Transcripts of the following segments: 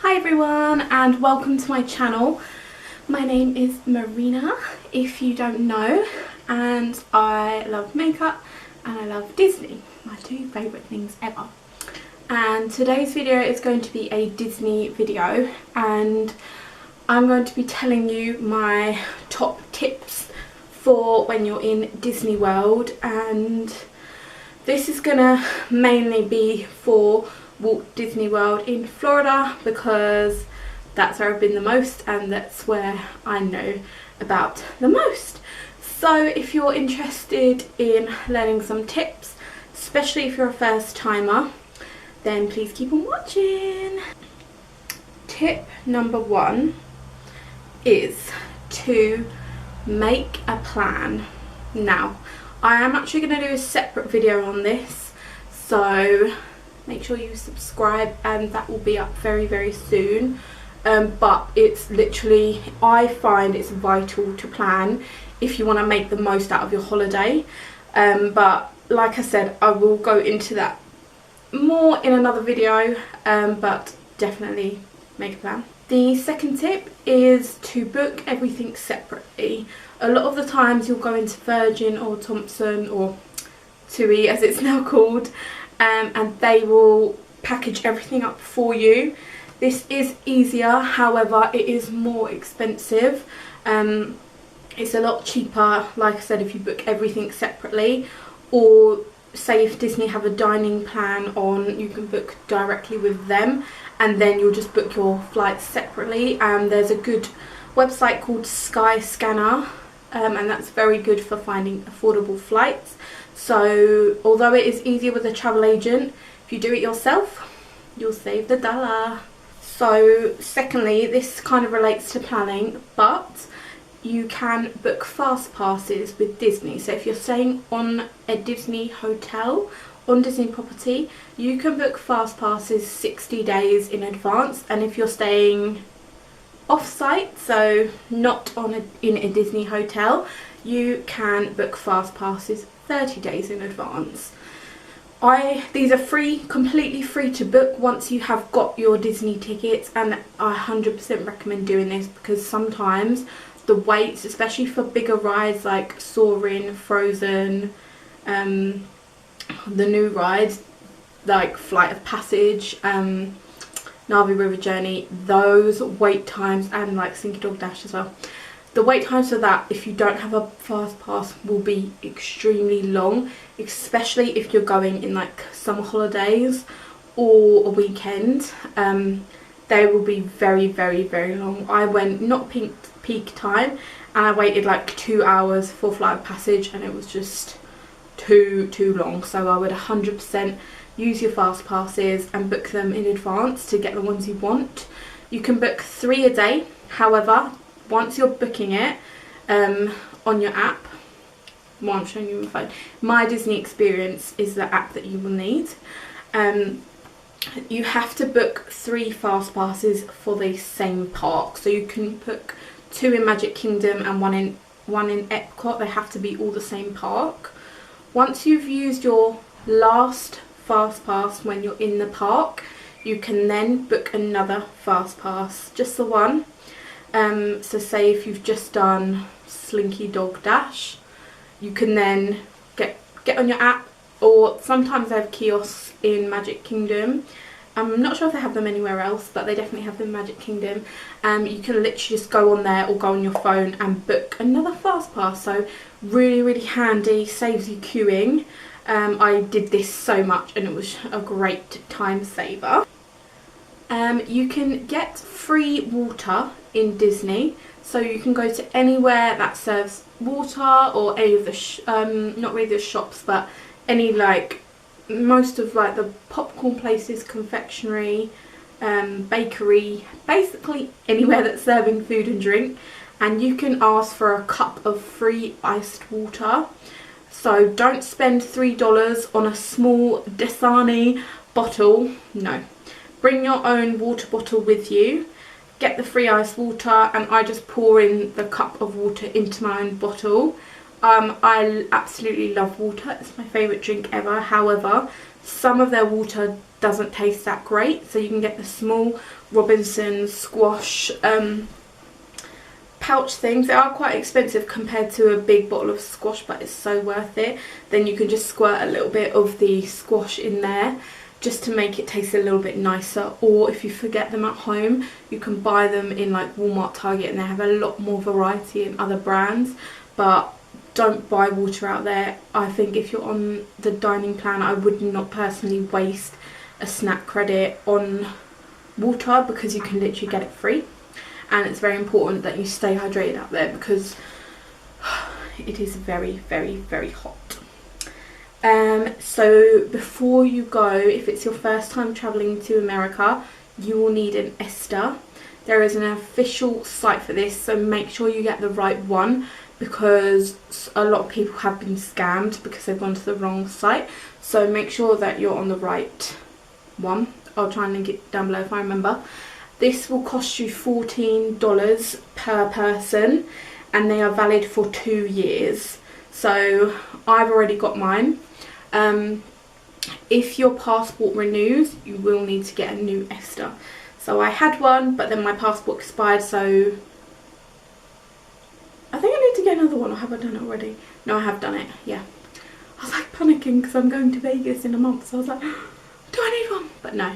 Hi everyone and welcome to my channel. My name is Marina, if you don't know, and I love makeup and I love Disney, my two favourite things ever. And today's video is going to be a Disney video, and I'm going to be telling you my top tips for when you're in Disney World, and this is gonna mainly be for Walt Disney World in Florida because that's where I've been the most and that's where I know about the most. So if you're interested in learning some tips, especially if you're a first timer, then please keep on watching. Tip number one is to make a plan. Now, I am actually going to do a separate video on this, so make sure you subscribe and that will be up very soon. But it's literally, I find it's vital to plan if you want to make the most out of your holiday. But like I said, I will go into that more in another video, but definitely make a plan. The second tip is to book everything separately. A lot of the times you'll go into Virgin or Thompson or TUI as it's now called, and they will package everything up for you. This is easier, however it is more expensive. It's a lot cheaper, like I said, if you book everything separately, or say if Disney have a dining plan on, you can book directly with them and then you'll just book your flights separately. There's a good website called Skyscanner, and that's very good for finding affordable flights. So although it is easier with a travel agent, if you do it yourself, you'll save the dollar. So secondly, this kind of relates to planning, but you can book fast passes with Disney. So if you're staying on a Disney hotel, on Disney property, you can book fast passes 60 days in advance, and if you're staying off-site, so not in a Disney hotel, you can book fast passes 30 days in advance. These are free, completely free to book once you have got your Disney tickets, and I 100% recommend doing this because sometimes the waits, especially for bigger rides like Soarin', Frozen, the new rides like Flight of Passage, Na'vi River Journey, those wait times, and like Slinky Dog Dash as well. The wait times for that, if you don't have a fast pass, will be extremely long, especially if you're going in like summer holidays or a weekend. They will be very long. I went not peak time and I waited like 2 hours for Flight of Passage and it was just too long. So I would 100% use your fast passes and book them in advance to get the ones you want. You can book 3 a day, however, once you're booking it on your app, well, I'm showing you my phone, My Disney Experience is the app that you will need. You have to book 3 fast passes for the same park, so you can book 2 in Magic Kingdom and one in Epcot. They have to be all the same park. Once you've used your last fast pass when you're in the park, you can then book another fast pass, just the one. So say if you've just done Slinky Dog Dash, you can then get on your app, or sometimes they have kiosks in Magic Kingdom. I'm not sure if they have them anywhere else, but they definitely have them in Magic Kingdom. You can literally just go on there or go on your phone and book another fast pass. So really handy, saves you queuing. I did this so much and it was a great time saver. You can get free water in Disney, so you can go to anywhere that serves water, or any of the not really the shops, but any, like most of like the popcorn places, confectionery, bakery, basically anywhere that's serving food and drink, and you can ask for a cup of free iced water. So don't spend $3 on a small Dasani bottle, no. Bring your own water bottle with you, get the free ice water, and I just pour in the cup of water into my own bottle. I absolutely love water. It's my favourite drink ever. However, some of their water doesn't taste that great. So you can get the small Robinson squash pouch things. They are quite expensive compared to a big bottle of squash, but it's so worth it. Then you can just squirt a little bit of the squash in there just to make it taste a little bit nicer. Or if you forget them at home, you can buy them in like Walmart, Target, and they have a lot more variety in other brands. But don't buy water out there. I think if you're on the dining plan, I would not personally waste a snack credit on water, because you can literally get it free. And it's very important that you stay hydrated out there, because it is very, very, very hot. So before you go, if it's your first time traveling to America, you will need an ESTA. There is an official site for this, so make sure you get the right one, because a lot of people have been scammed because they've gone to the wrong site. So make sure that you're on the right one. I'll try and link it down below if I remember. This will cost you $14 per person, and they are valid for 2 years. So I've already got mine. If your passport renews, you will need to get a new ESTA. So I had one, but then my passport expired, so I think I need to get another one. Or have I done it already? No, I have done it, yeah. I was like panicking because I'm going to Vegas in a month, so I was like, do I need one? But no,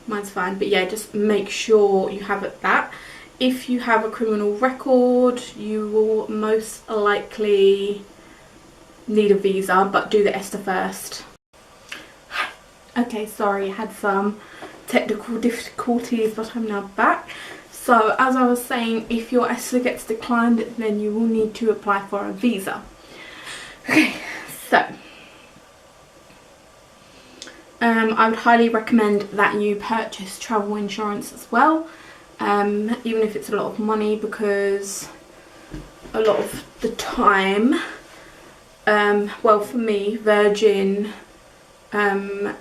mine's fine. But yeah, just make sure you have that. If you have a criminal record, you will most likely need a visa, but do the ESTA first. Okay, sorry, I had some technical difficulties, but I'm now back. So as I was saying, if your ESTA gets declined, then you will need to apply for a visa. Okay, so I would highly recommend that you purchase travel insurance as well, even if it's a lot of money, because a lot of the time, well, for me, Virgin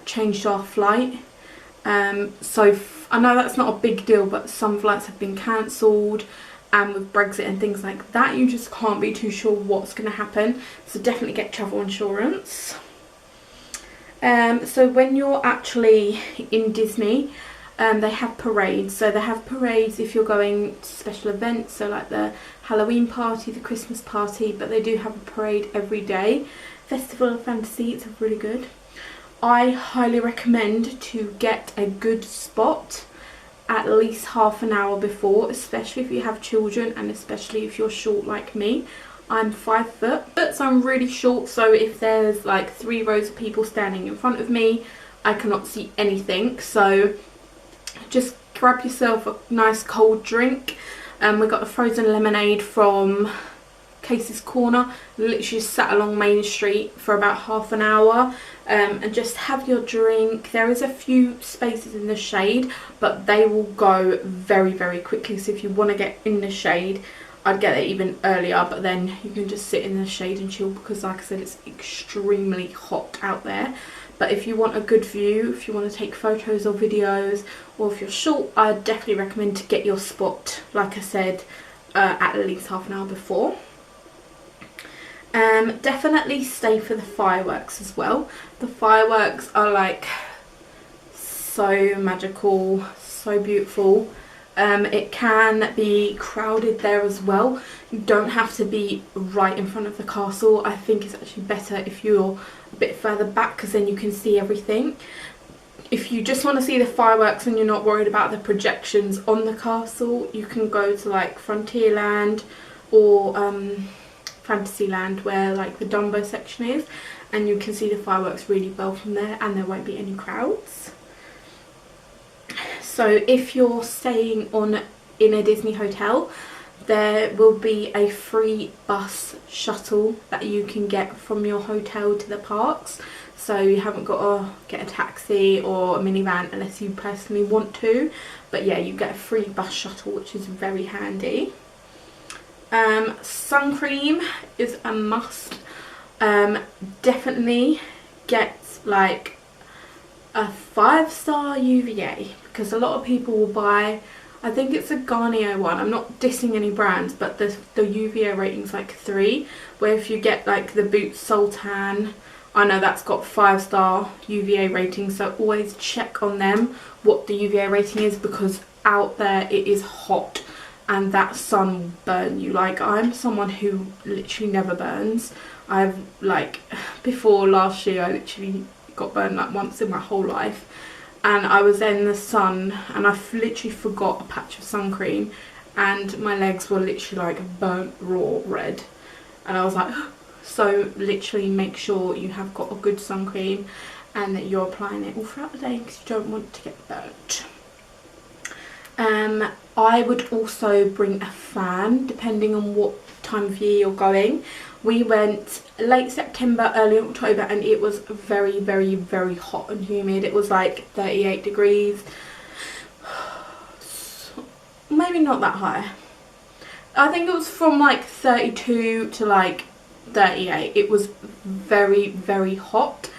changed our flight. So I know that's not a big deal, but some flights have been cancelled, and with Brexit and things like that, you just can't be too sure what's going to happen. So definitely get travel insurance. So when you're actually in Disney, they have parades. So they have parades if you're going to special events, so like the Halloween party, the Christmas party, but they do have a parade every day. Festival of Fantasy, it's really good. I highly recommend to get a good spot at least half an hour before, especially if you have children, and especially if you're short like me. I'm 5 foot, so I'm really short, so if there's like 3 rows of people standing in front of me, I cannot see anything. So just grab yourself a nice cold drink. We got a frozen lemonade from Casey's Corner. Literally just sat along Main Street for about half an hour, and just have your drink. There is a few spaces in the shade, but they will go very, very quickly. So if you want to get in the shade, I'd get it even earlier, but then you can just sit in the shade and chill, because like I said, it's extremely hot out there. But if you want a good view, if you want to take photos or videos, or if you're short, I'd definitely recommend to get your spot, like I said, at least half an hour before. Definitely stay for the fireworks as well. The fireworks are like so magical, so beautiful. It can be crowded there as well. You don't have to be right in front of the castle. I think it's actually better if you're a bit further back, because then you can see everything. If you just want to see the fireworks and you're not worried about the projections on the castle, you can go to like Frontierland or Fantasyland, where like the Dumbo section is, and you can see the fireworks really well from there, and there won't be any crowds. So if you're staying in a Disney hotel, there will be a free bus shuttle that you can get from your hotel to the parks. So you haven't got to get a taxi or a minivan unless you personally want to. But yeah, you get a free bus shuttle, which is very handy. SUNCREAM is a must. Definitely get like a 5-star UVA, because a lot of people will buy, I think it's a Garnier one. I'm not dissing any brands, but the UVA rating's like 3, where if you get like the Boots Sultan, I know that's got 5-star UVA rating, so always check on them what the UVA rating is, because out there it is hot and that sun will burn you. Like, I'm someone who literally never burns. I've, like, before last year I literally got burned like once in my whole life, and I was in the sun and I literally forgot a patch of sun cream and my legs were literally like burnt raw red, and I was like so literally make sure you have got a good sun cream and that you're applying it all throughout the day, because you don't want to get burnt. I would also bring a fan depending on what time of year you're going. We went late September, early October, and it was very, very, very hot and humid. It was like 38 degrees. Maybe not that high. I think it was from like 32 to like 38. It was very, very hot.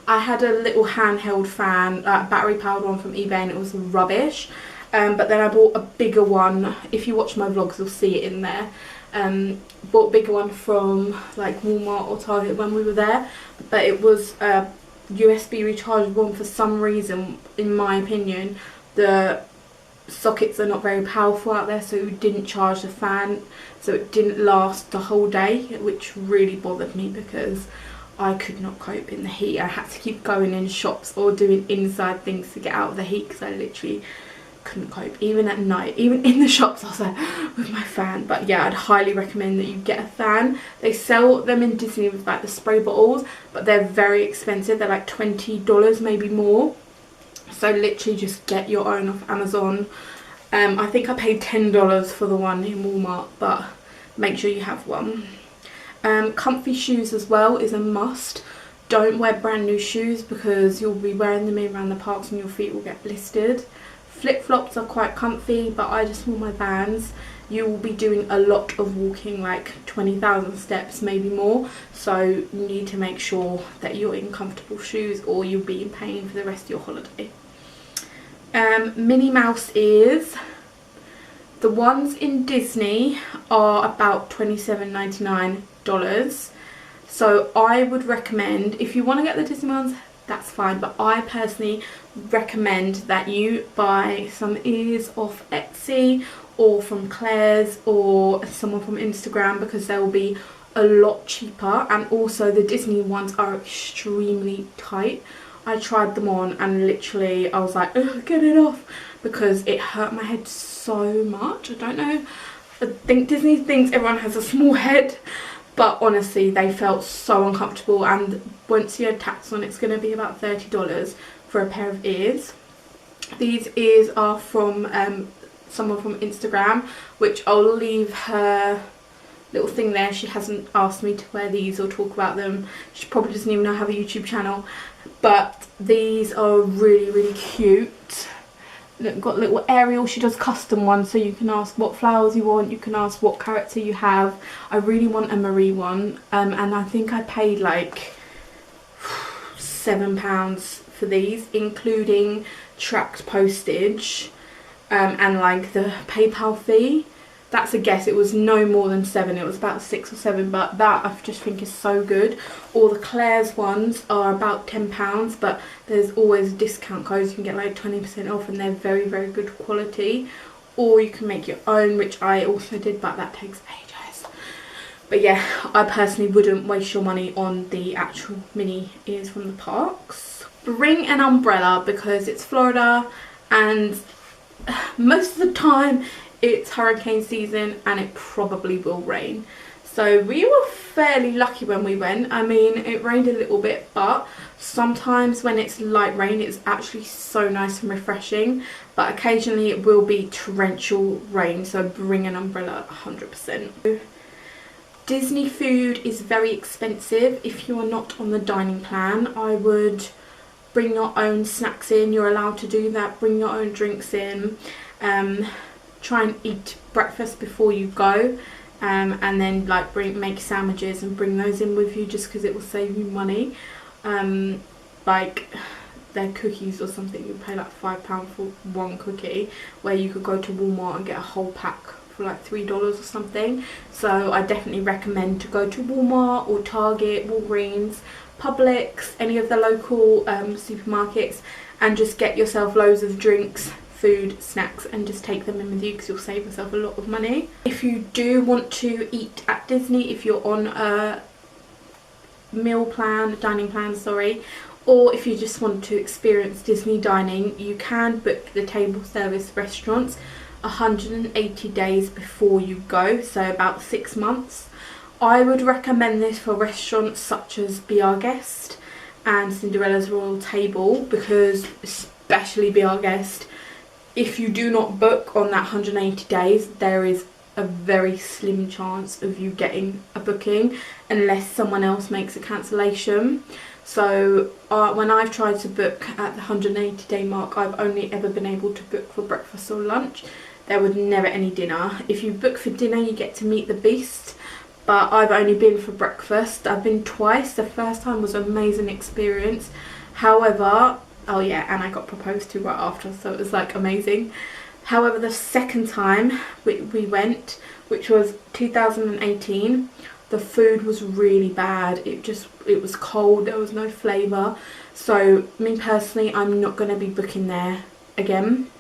I had a little handheld fan, battery powered one from eBay, and it was rubbish. But then I bought a bigger one. If you watch my vlogs, you'll see it in there. Bought a bigger one from like Walmart or Target when we were there, but it was a USB rechargeable one. For some reason, in my opinion, the sockets are not very powerful out there, so it didn't charge the fan, so it didn't last the whole day, which really bothered me because I could not cope in the heat. I had to keep going in shops or doing inside things to get out of the heat, because I literally couldn't cope. Even at night, even in the shops, I was like with my fan. But yeah, I'd highly recommend that you get a fan. They sell them in Disney with like the spray bottles, but they're very expensive. They're like $20, maybe more. So literally just get your own off Amazon. I think I paid $10 for the one in Walmart, but make sure you have one. Comfy shoes as well is a must. Don't wear brand new shoes because you'll be wearing them around the parks and your feet will get blistered. Flip-flops are quite comfy, but I just wore my Vans. You will be doing a lot of walking, like 20,000 steps, maybe more, so you need to make sure that you're in comfortable shoes or you'll be in pain for the rest of your holiday. Minnie Mouse ears. The ones in Disney are about $27.99. So I would recommend, if you want to get the Disney ones, that's fine, but I personally recommend that you buy some ears off Etsy or from Claire's or someone from Instagram, because they will be a lot cheaper, and also the Disney ones are extremely tight. I tried them on and literally I was like, ugh, get it off, because it hurt my head so much. I don't know, I think Disney thinks everyone has a small head, but honestly they felt so uncomfortable, and once you add tax on, it's going to be about $30 for a pair of ears. These ears are from someone from Instagram, which I'll leave her little thing there. She hasn't asked me to wear these or talk about them. She probably doesn't even know I have a YouTube channel, but these are really, really cute. Look, got a little Ariel. She does custom ones, so you can ask what flowers you want, you can ask what character you have. I really want a Marie one, and I think I paid like £7 for these, including tracked postage and like the PayPal fee. That's a guess, it was no more than 7, it was about 6 or 7, but that I just think is so good. All the Claire's ones are about £10, but there's always discount codes, you can get like 20% off, and they're very, very good quality. Or you can make your own, which I also did, but that takes ages. But yeah, I personally wouldn't waste your money on the actual mini ears from the parks. Bring an umbrella, because it's Florida and most of the time it's hurricane season and it probably will rain. So we were fairly lucky when we went. I mean, it rained a little bit, but sometimes when it's light rain it's actually so nice and refreshing, but occasionally it will be torrential rain, so bring an umbrella 100%. Disney food is very expensive. If you are not on the dining plan, I would bring your own snacks in. You're allowed to do that. Bring your own drinks in. Try and eat breakfast before you go, and then like make sandwiches and bring those in with you, just because it will save you money. Like their cookies or something. You pay like £5 for one cookie, where you could go to Walmart and get a whole pack for like $3 or something. So I definitely recommend to go to Walmart or Target, Walgreens, Publix, any of the local supermarkets, and just get yourself loads of drinks, food, snacks, and just take them in with you, because you'll save yourself a lot of money. If you do want to eat at Disney, if you're on a dining plan, sorry, or if you just want to experience Disney dining, you can book the table service restaurants 180 days before you go, so about 6 months. I would recommend this for restaurants such as Be Our Guest and Cinderella's Royal Table, because especially Be Our Guest, if you do not book on that 180 days, there is a very slim chance of you getting a booking unless someone else makes a cancellation. So when I've tried to book at the 180 day mark, I've only ever been able to book for breakfast or lunch. There was never any dinner. If you book for dinner, you get to meet the Beast, but I've only been for breakfast. I've been twice. The first time was an amazing experience. However, oh yeah, and I got proposed to right after, so it was like amazing. However, the second time we went, which was 2018, the food was really bad. It was cold, there was no flavour. So me personally, I'm not going to be booking there again.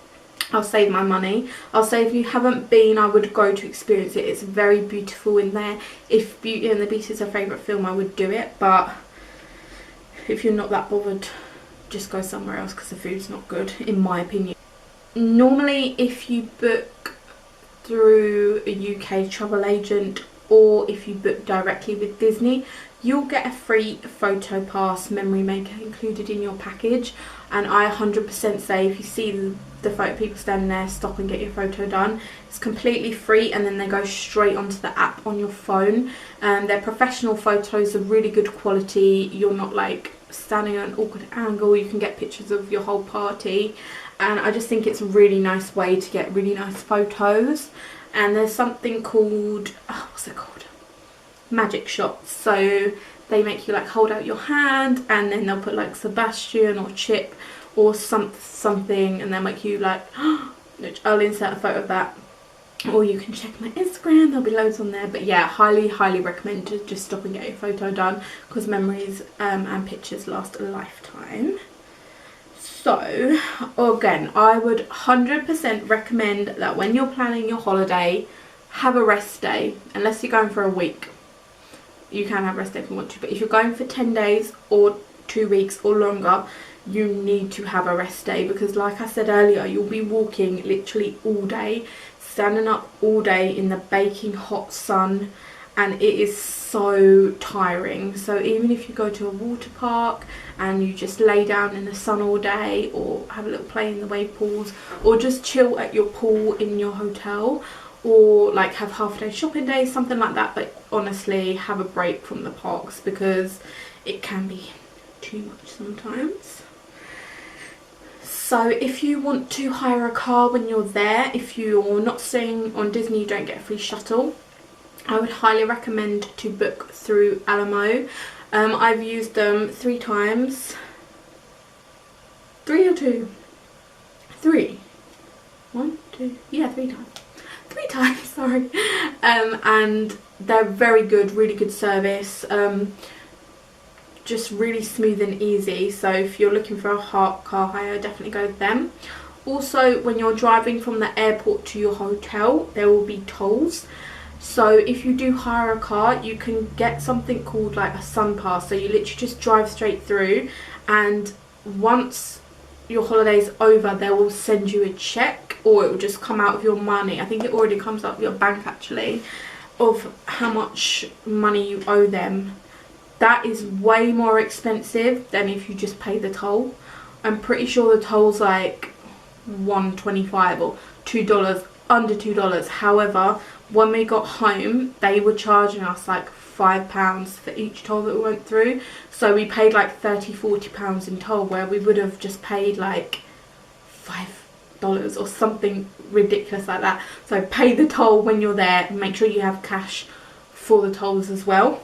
I'll save my money. I'll say if you haven't been, I would go to experience it. It's very beautiful in there. If Beauty and the Beast is a favourite film, I would do it, but if you're not that bothered, just go somewhere else, because the food's not good, in my opinion. Normally, if you book through a UK travel agent, or if you book directly with Disney, you'll get a free photo pass memory maker included in your package. And I 100% say, if you see the photo people standing there, stop and get your photo done. It's completely free, and then they go straight onto the app on your phone. They're professional photos of really good quality. You're not like standing at an awkward angle. You can get pictures of your whole party, and I just think it's a really nice way to get really nice photos. And there's something called, what's it called? Magic shots. So they make you like hold out your hand, and then they'll put like Sebastian or Chip or something, and they'll make you like, which I'll insert a photo of that. Or you can check my Instagram, there'll be loads on there. But yeah, highly recommend to just stop and get your photo done, because memories and pictures last a lifetime. So again, I would 100% recommend that when you're planning your holiday, have a rest day. Unless you're going for a week, you can have a rest day if you want to, but if you're going for 10 days or 2 weeks or longer, you need to have a rest day, because like I said earlier, you'll be walking literally all day, standing up all day in the baking hot sun, and it is so tiring. So even if you go to a water park and you just lay down in the sun all day, or have a little play in the wave pools, or just chill at your pool in your hotel, or like have half a day shopping day, something like that, but honestly have a break from the parks, because it can be too much sometimes. So if you want to hire a car when you're there, if you're not staying on Disney, you don't get a free shuttle, I would highly recommend to book through Alamo. I've used them 3 times. 3 or 2? 3. 1, 2, yeah, 3 times. 3 times, sorry. And they're very good, really good service. Just really smooth and easy. So if you're looking for a car hire, definitely go with them. Also, when you're driving from the airport to your hotel, there will be tolls. So if you do hire a car, you can get something called like a sun pass. So you literally just drive straight through, and once your holiday's over, they will send you a check, or it will just come out of your money. I think it already comes out of your bank actually, of how much money you owe them. That is way more expensive than if you just pay the toll. I'm pretty sure the toll's like $1.25 or $2, under $2. However, when we got home, they were charging us like £5 for each toll that we went through. So we paid like £30–40 in toll, where we would have just paid like $5 or something ridiculous like that. So pay the toll when you're there, and make sure you have cash for the tolls as well,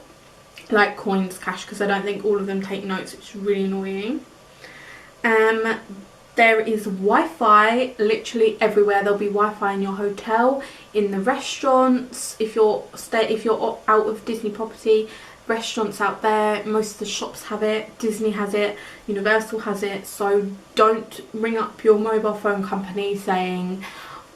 like coins, cash, because I don't think all of them take notes, which is really annoying. There is Wi-Fi literally everywhere. There'll be Wi-Fi in your hotel, in the restaurants, if you're out of Disney property, restaurants out there, most of the shops have it, Disney has it, Universal has it. So don't ring up your mobile phone company saying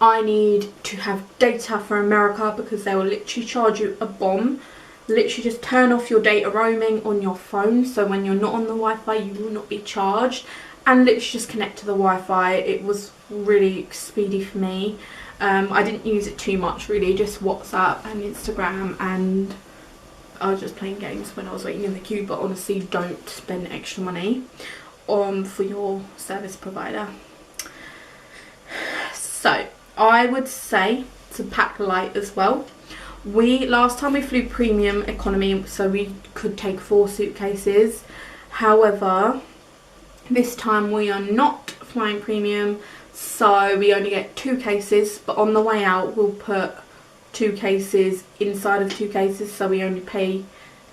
I need to have data for America, because they will literally charge you a bomb. Literally just turn off your data roaming on your phone, so when you're not on the Wi-Fi you will not be charged, and literally just connect to the Wi-Fi. It was really speedy for me. I didn't use it too much really, just WhatsApp and Instagram, and I was just playing games when I was waiting in the queue. But honestly, don't spend extra money for your service provider. So I would say to pack light as well. Last time we flew premium economy, so we could take 4 suitcases. However, this time we are not flying premium, so we only get 2 cases, but on the way out we'll put 2 cases inside of 2 cases, so we only pay,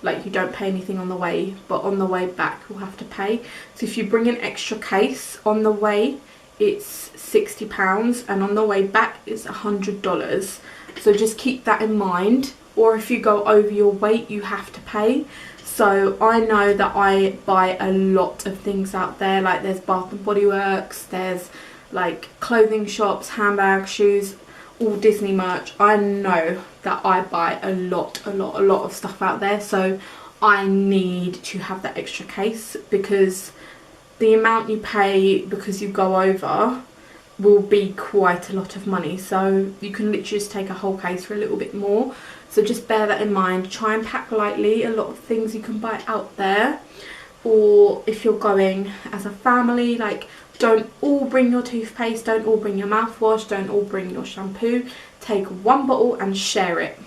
like, you don't pay anything on the way, but on the way back you'll have to pay. So if you bring an extra case on the way, it's £60, and on the way back it's $100. So just keep that in mind, or if you go over your weight you have to pay. So I know that I buy a lot of things out there, like there's Bath and Body Works, there's like clothing shops, handbags, shoes, all Disney merch. I know that I buy a lot of stuff out there, so I need to have that extra case, because the amount you pay because you go over will be quite a lot of money. So you can literally just take a whole case for a little bit more. So just bear that in mind. Try and pack lightly. A lot of things you can buy out there, or if you're going as a family, like, don't all bring your toothpaste, don't all bring your mouthwash, don't all bring your shampoo. Take one bottle and share it.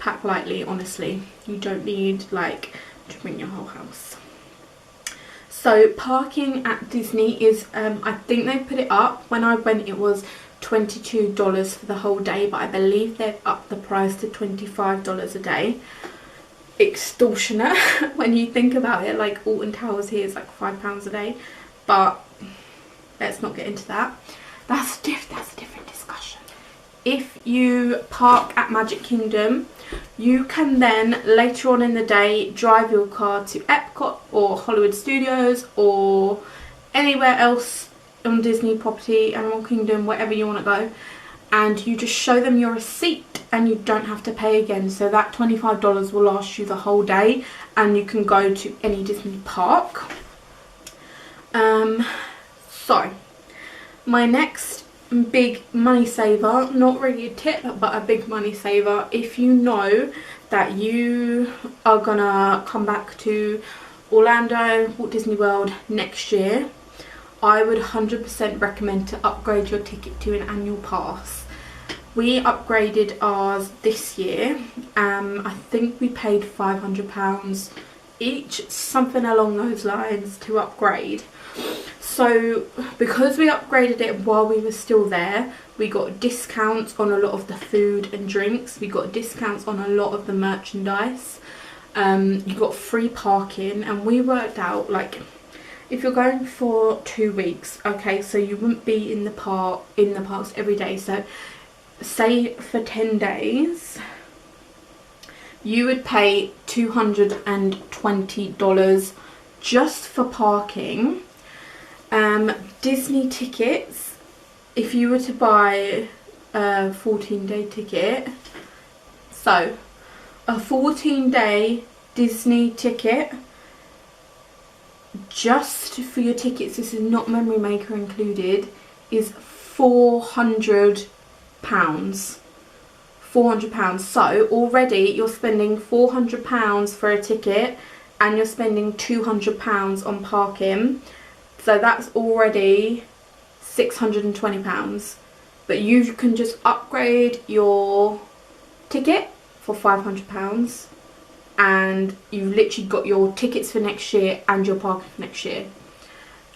Pack lightly, honestly. You don't need like to bring your whole house. So parking at Disney is, I think they put it up. When I went it was $22 for the whole day, but I believe they've upped the price to $25 a day. Extortionate when you think about it. Like, Alton Towers here is like £5 a day, but let's not get into that. That's a different discussion. If you park at Magic Kingdom, you can then later on in the day drive your car to Epcot or Hollywood Studios or anywhere else on Disney property, Animal Kingdom, wherever you want to go, and you just show them your receipt and you don't have to pay again. So that $25 will last you the whole day, and you can go to any Disney park. So my next big money saver, not really a tip but a big money saver, if you know that you are gonna come back to Orlando, Walt Disney World next year, I would 100% recommend to upgrade your ticket to an annual pass. We upgraded ours this year. I think we paid £500 each, something along those lines, to upgrade. So because we upgraded it while we were still there, we got discounts on a lot of the food and drinks, we got discounts on a lot of the merchandise, you got free parking, and we worked out, like, if you're going for 2 weeks, okay, so you wouldn't be in the parks every day. So say for 10 days you would pay $220 just for parking. Disney tickets, if you were to buy a 14-day ticket, so a 14-day Disney ticket, just for your tickets, this is not Memory Maker included, is £400. £400. So already you're spending £400 for a ticket, and you're spending £200 on parking. So that's already £620. But you can just upgrade your ticket for £500, and you've literally got your tickets for next year and your parking for next year.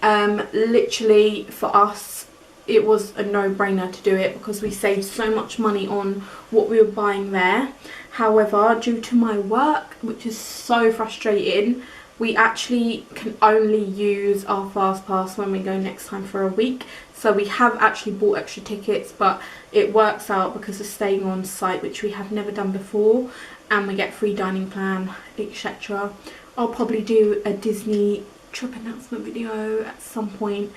Literally for us it was a no-brainer to do it, because we saved so much money on what we were buying there. However, due to my work, which is so frustrating, we actually can only use our fast pass when we go next time for a week. So we have actually bought extra tickets, but it works out because of staying on site, which we have never done before, and we get free dining plan, etc. I'll probably do a Disney trip announcement video at some point.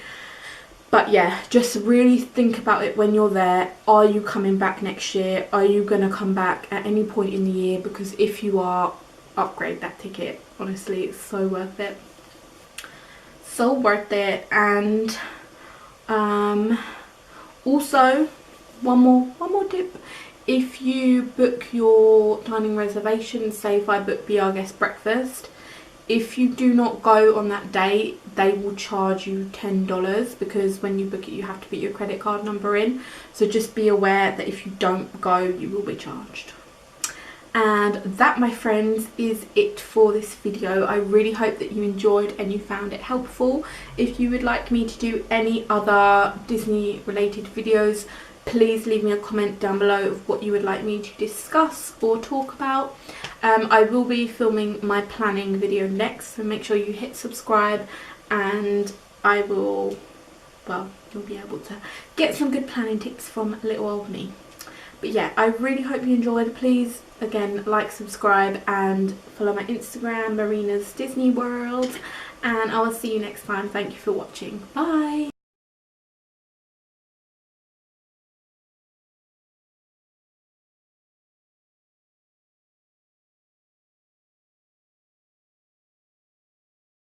But yeah, just really think about it when you're there. Are you coming back next year? Are you going to come back at any point in the year? Because if you are, upgrade that ticket. Honestly, it's so worth it. So worth it. And also one more tip. If you book your dining reservation, say if I book Be Our Guest breakfast, if you do not go on that day, they will charge you $10, because when you book it you have to put your credit card number in. So just be aware that if you don't go, you will be charged. And that, my friends, is it for this video. I really hope that you enjoyed and you found it helpful. If you would like me to do any other Disney related videos, please leave me a comment down below of what you would like me to discuss or talk about. I will be filming my planning video next, so make sure you hit subscribe, and I will, well, you'll be able to get some good planning tips from little old me. But yeah, I really hope you enjoyed. Please, again, like, subscribe, and follow my Instagram, Marina's Disney World, and I will see you next time. Thank you for watching. Bye!